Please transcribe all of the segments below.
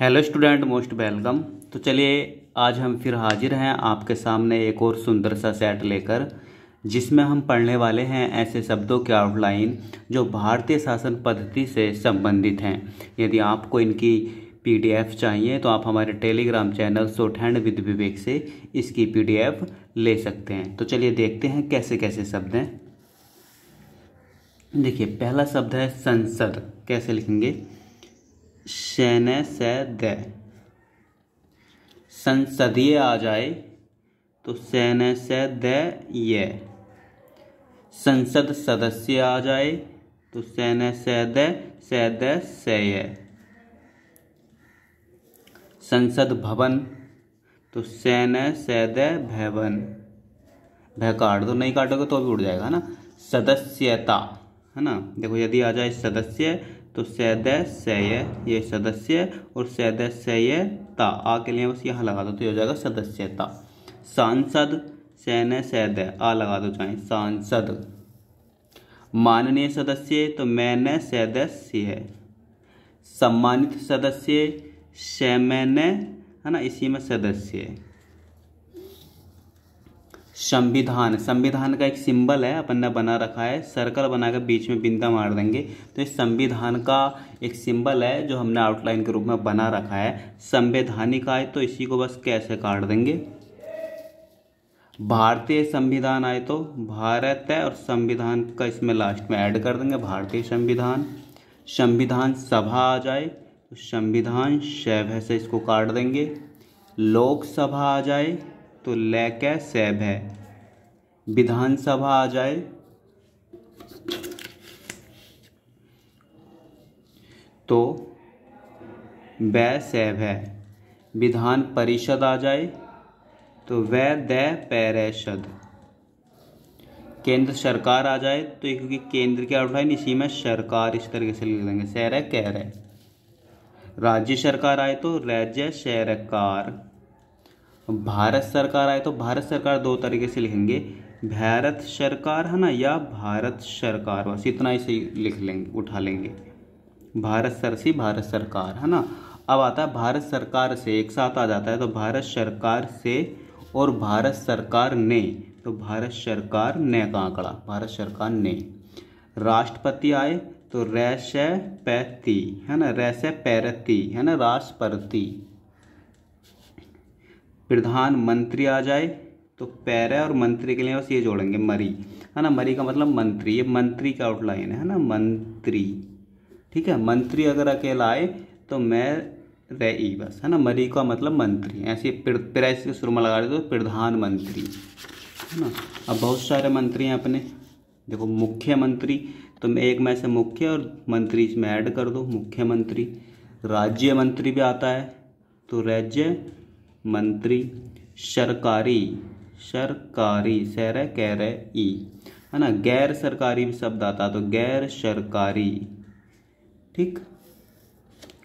Hello student, most welcome. तो चलिए आज हम फिर हाजिर हैं आपके सामने एक और सुंदर सा सेट लेकर, जिसमें हम पढ़ने वाले हैं ऐसे शब्दों की आउटलाइन जो भारतीय शासन पद्धति से संबंधित हैं। यदि आपको इनकी पीडीएफ चाहिए तो आप हमारे टेलीग्राम चैनल शॉर्टहैंड विद विवेक से इसकी पीडीएफ ले सकते हैं। तो चलिए देखते हैं कैसे कैसे शब्द हैं। देखिए, पहला शब्द है संसद। कैसे लिखेंगे? शैने से द। संसदीय आ जाए तो शैने से द ये। संसद सदस्य आ जाए तो शैने से द से ये। संसद भवन तो शैने से द भवन। भय काट दो, नहीं काटोगे तो भी उड़ जाएगा ना। सदस्यता है ना। देखो, यदि आ जाए सदस्य तो सदस्य, ये सदस्य और सदस्यता आ के लिए बस यहाँ लगा दो तो ये हो जाएगा सदस्यता। सांसद सैन्य सैद आ लगा दो चाहे सांसद। माननीय सदस्य तो मैंने सदस्य। सम्मानित सदस्य शैमैने है ना, इसी में सदस्य। संविधान, संविधान का एक सिंबल है, अपन ने बना रखा है, सर्कल बनाकर बीच में बिंदा मार देंगे तो इस संविधान का एक सिंबल है जो हमने आउटलाइन के रूप में बना रखा है। संवैधानिक आए तो इसी को बस कैसे काट देंगे। भारतीय संविधान आए तो भारत है और संविधान का इसमें लास्ट में ऐड कर देंगे भारतीय संविधान। संविधान सभा आ जाए तो संविधान शैव से इसको काट देंगे। लोकसभा आ जाए तो लैके सैब है। विधानसभा आ जाए तो बै सैब है। विधान परिषद आ जाए तो वह द परिषद। केंद्र सरकार आ जाए तो क्योंकि केंद्र की आउटलाइन इसी में सरकार इस तरीके से लिख देंगे, सैर है कह रहे। राज्य सरकार आए तो राज्य सरकार। भारत सरकार आए तो भारत सरकार दो तरीके से लिखेंगे, भारत सरकार है ना या भारत सरकार, बस इतना ही सही लिख लेंगे, उठा लेंगे। भारत सरसी भारत सरकार है ना। अब आता है भारत सरकार से, एक साथ आ जाता है तो भारत सरकार से और भारत सरकार ने तो भारत सरकार ने का आंकड़ा, भारत सरकार ने। राष्ट्रपति आए तो राष्ट्रपति है ना, राष्ट्रपति है ना, राष्ट्रपति। प्रधानमंत्री आ जाए तो पैरा और मंत्री के लिए बस ये जोड़ेंगे मरी है ना। मरी का मतलब मंत्री, ये मंत्री का आउटलाइन है ना, मंत्री। ठीक है, मंत्री अगर अकेला आए तो मैं रही बस है ना। मरी का मतलब मंत्री, ऐसे प्रेस के शुरू में लगा दे तो प्रधानमंत्री है ना। अब बहुत सारे मंत्री हैं अपने। देखो, मुख्यमंत्री तो मैं एक में से मुख्य और मंत्री इसमें ऐड कर दो, मुख्यमंत्री। राज्य मंत्री भी आता है तो राज्य मंत्री। सरकारी, सरकारी सैर कह रहे ई है ना। गैर सरकारी भी शब्द आता है तो गैर सरकारी। ठीक।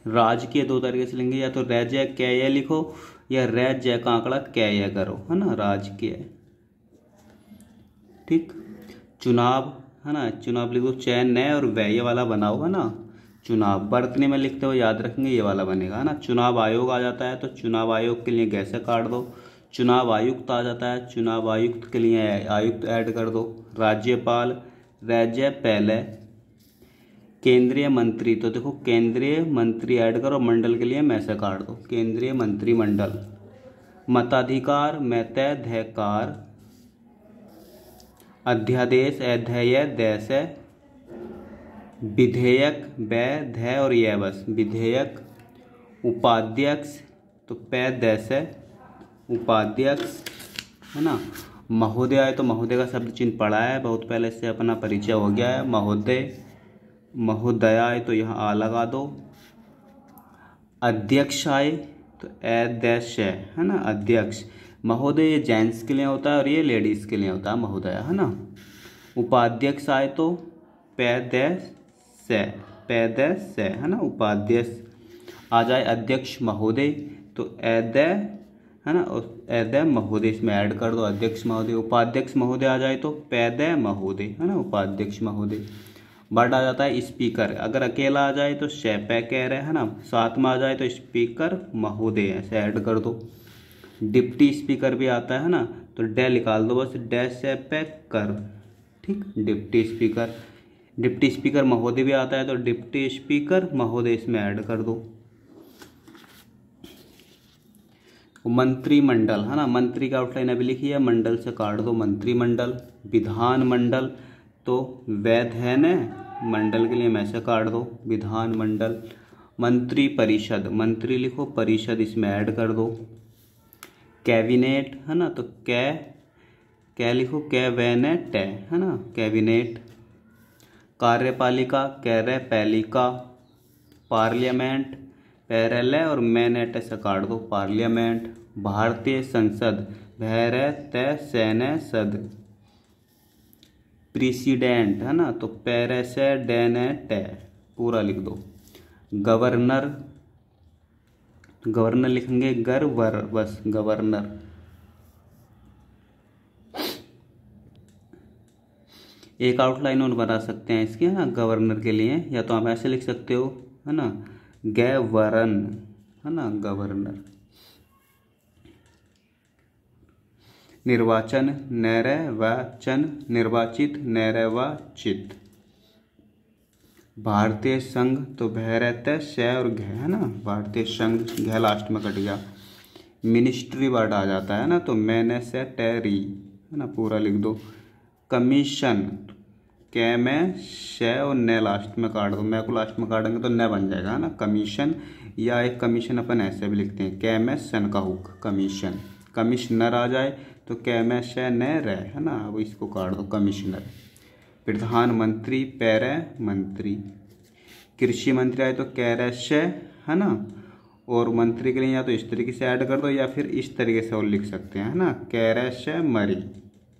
राजकीय दो तरीके से लेंगे, या तो राज्य कैय लिखो या राज्य का आंकड़ा कैय करो है ना, राजकीय। ठीक। चुनाव है ना, चुनाव लिखो चयन न और व्यय वाला बनाओ है ना। चुनाव बरतने में लिखते हो याद रखेंगे, ये वाला बनेगा है ना। चुनाव आयोग आ जाता है तो चुनाव आयोग के लिए कैसे काट दो। चुनाव आयुक्त आ जाता है, चुनाव आयुक्त के लिए आयुक्त ऐड कर दो। राज्यपाल, राज्य पहले। केंद्रीय मंत्री तो देखो केंद्रीय मंत्री ऐड करो, मंडल के लिए मैं से काट दो, केंद्रीय मंत्रिमंडल। मताधिकार मैतैधिकार। अध्यादेश अध्यय देश। विधेयक वै और यह बस विधेयक। उपाध्यक्ष तो पैदैश उपाध्यक्ष है ना। महोदय आए तो महोदय का शब्द चिन्ह पड़ा है, बहुत पहले से अपना परिचय हो गया है। महोदय, महोदय आए तो यहाँ आ लगा दो। अध्यक्ष आए तो अध्यक्ष है ना, अध्यक्ष। महोदय ये जेंट्स के लिए होता है और ये लेडीज के लिए होता है महोदय है ना। उपाध्यक्ष आए तो पैदैश है ना, उपाध्यक्ष। आ जाए अध्यक्ष महोदय तो अदय है ना, अदय महोदय इसमें ऐड कर दो, अध्यक्ष महोदय। उपाध्यक्ष महोदय आ जाए तो पैदय महोदय है ना, उपाध्यक्ष महोदय। वर्ड आ जाता है स्पीकर। अगर अकेला आ जाए तो स्पीकर है ना, साथ में आ जाए तो स्पीकर महोदय ऐसे ऐड कर दो। डिप्टी स्पीकर भी आता है ना, तो डे निकाल दो बस, डे स्पीकर, ठीक, डिप्टी स्पीकर। डिप्टी स्पीकर महोदय भी आता है तो डिप्टी स्पीकर महोदय इसमें ऐड कर दो। मंत्रिमंडल है ना, मंत्री का आउटलाइन अभी लिखी है, मंडल से काट दो मंत्रिमंडल। विधानमंडल तो वैध है न, मंडल के लिए मैं से काट दो विधानमंडल। मंत्री परिषद, मंत्री लिखो, परिषद इसमें ऐड कर दो। कैबिनेट है ना, तो कै लिखो, कैबिनेट है ना, कैबिनेट। कार्यपालिका, कार्यपालिका। पार्लियामेंट, पैरेलय और मैनेट से काट दो, पार्लियामेंट। भारतीय संसद, भारत संसद। प्रेसिडेंट है ना, तो प्रेसिडेंट पूरा लिख दो। गवर्नर, गवर्नर लिखेंगे गरवर बस, गवर्नर। एक आउटलाइन और बना सकते हैं इसकी है ना गवर्नर के लिए, या तो आप ऐसे लिख सकते हो है ना, गवर्न है ना, गवर्नर। निर्वाचन, निर्वाचन, निर्वाचित, निर्वाचित। भारतीय संघ तो भारत से और घ है ना, भारतीय संघ, घ लास्ट में कट गया। मिनिस्ट्री वर्ड आ जाता है ना, तो मिनिस्ट्री है ना, पूरा लिख दो। कमीशन, कै में शे और न लास्ट में काट दो, मैं को लास्ट में काटेंगे तो न बन जाएगा है ना, कमीशन। या एक कमीशन अपन ऐसे भी लिखते हैं, कै में सन का हुक, कमीशन। कमिश्नर आ जाए तो कै में शे न रह है ना, अब इसको काट दो, कमिश्नर। प्रधानमंत्री, पैरे मंत्री। कृषि मंत्री आए तो कैरेशे है ना, और मंत्री के लिए या तो इस तरीके से ऐड कर दो या फिर इस तरीके से और लिख सकते हैं है ना, कैरेशे मरी,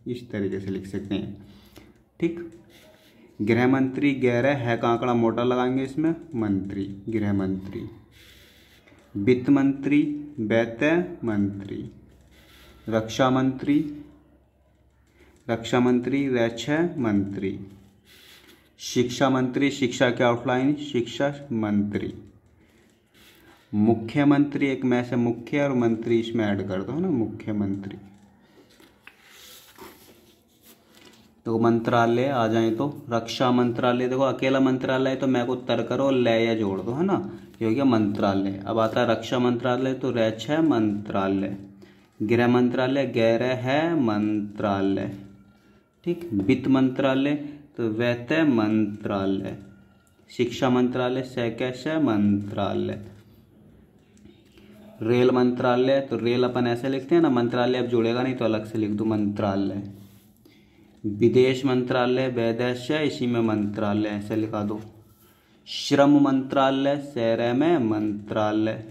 इस तरीके से लिख सकते हैं, ठीक। गृह मंत्री, गैरह है का आंकड़ा मोटा लगाएंगे इसमें, मंत्री, गृह मंत्री। वित्त मंत्री, वित्त मंत्री। रक्षा मंत्री, रक्षा मंत्री, रक्षा मंत्री। शिक्षा मंत्री, शिक्षा के आउटलाइन, शिक्षा मंत्री। मुख्यमंत्री, एक में से मुख्य और मंत्री इसमें ऐड कर दो है ना, मुख्यमंत्री। तो मंत्रालय आ जाए तो रक्षा मंत्रालय, देखो अकेला मंत्रालय तो मैं को तर करो, ले या जोड़ दो है ना, ये हो गया मंत्रालय। अब आता है रक्षा मंत्रालय तो रक्षा मंत्रालय। गृह मंत्रालय, गृह मंत्रालय, ठीक। वित्त मंत्रालय तो वित्त मंत्रालय। शिक्षा मंत्रालय, शैक्षिक मंत्रालय। रेल मंत्रालय तो रेल अपन ऐसे लिखते हैं ना, मंत्रालय अब जोड़ेगा नहीं तो अलग से लिख दो, मंत्रालय। विदेश मंत्रालय, वैदेश्य, इसी में मंत्रालय ऐसे लिखा दो। श्रम मंत्रालय, शहर में मंत्रालय।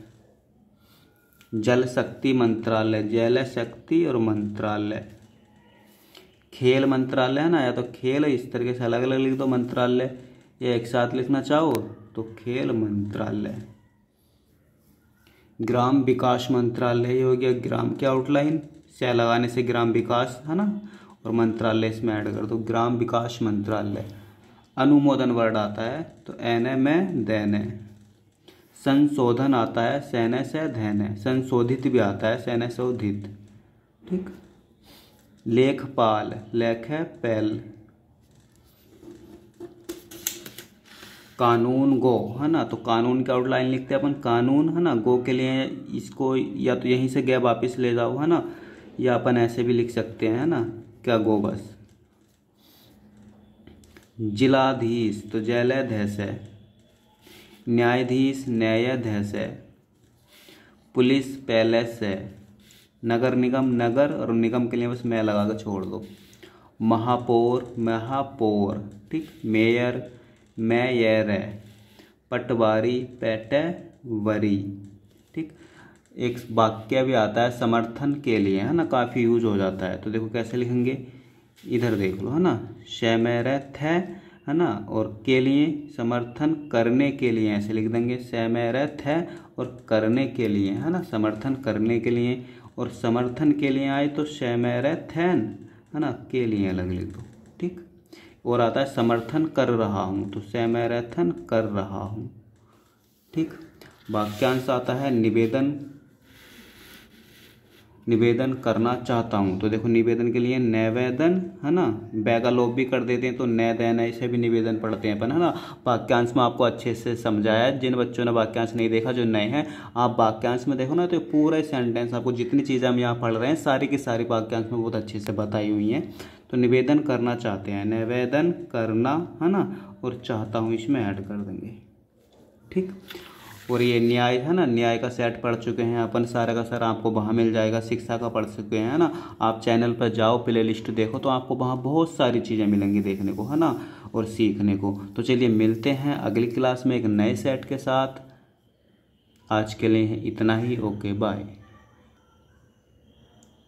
जल शक्ति मंत्रालय, जल शक्ति और मंत्रालय। खेल मंत्रालय है ना, या तो खेल इस तरीके से अलग अलग लिख दो मंत्रालय, या एक साथ लिखना चाहो तो खेल मंत्रालय। ग्राम विकास मंत्रालय, ये हो गया ग्राम के आउटलाइन, से लगाने से ग्राम विकास है ना, और मंत्रालय इसमें ऐड कर दो, ग्राम विकास मंत्रालय। अनुमोदन वर्ड आता है तो एने में देने। संशोधन आता है सेने से धैने, संशोधित भी आता है सेने से उधित, ठीक। लेखपाल, लेख है पैल। कानून, गो है ना, तो कानून के आउटलाइन लिखते हैं अपन, कानून है ना, गो के लिए इसको या तो यहीं से गया वापिस ले जाओ है ना, या अपन ऐसे भी लिख सकते हैं है ना, क्या गो बस। जिलाधीश तो जैलाधीश है। न्यायाधीश, न्यायाधीश है। पुलिस, पैलेस है। नगर निगम, नगर और निगम के लिए बस मैं लगा कर छोड़ दो। महापौर, महापौर, ठीक। मेयर, मेयर है। पटवारी, पैटवारी, ठीक। एक वाक्य भी आता है समर्थन के लिए है ना, काफ़ी यूज हो जाता है, तो देखो कैसे लिखेंगे, इधर देख लो है ना, समर्थ है ना, और के लिए समर्थन करने के लिए ऐसे लिख देंगे, समर्थ है और करने के लिए है ना, समर्थन करने के लिए, और समर्थन के लिए आए तो समर्थन है ना, के लिए अलग लिख दो, ठीक। और आता है समर्थन कर रहा हूँ, तो समर्थन कर रहा हूँ। ठीक। वाक्यांश आता है निवेदन करना चाहता हूँ, तो देखो निवेदन के लिए निवेदन है ना, बै का लोप भी कर देते हैं तो नैदैन, ऐसे भी निवेदन पढ़ते हैं अपन, है ना। वाक्यांश में आपको अच्छे से समझाया, जिन बच्चों ने वाक्यांश नहीं देखा, जो नए हैं, आप वाक्यांश में देखो ना तो पूरा सेंटेंस आपको जितनी चीज़ें हम यहाँ पढ़ रहे हैं सारी की सारी वाक्यांश में बहुत अच्छे से बताई हुई हैं। तो निवेदन करना चाहते हैं, निवेदन करना, है ना, और चाहता हूँ इसमें ऐड कर देंगे। ठीक। और ये न्याय है ना, न्याय का सेट पढ़ चुके हैं अपन, सारा का सारा आपको वहाँ मिल जाएगा। शिक्षा का पढ़ चुके हैं, है ना। आप चैनल पर जाओ, प्ले लिस्ट देखो तो आपको वहाँ बहुत सारी चीज़ें मिलेंगी देखने को, है ना, और सीखने को। तो चलिए मिलते हैं अगली क्लास में एक नए सेट के साथ। आज के लिए इतना ही। Okay bye.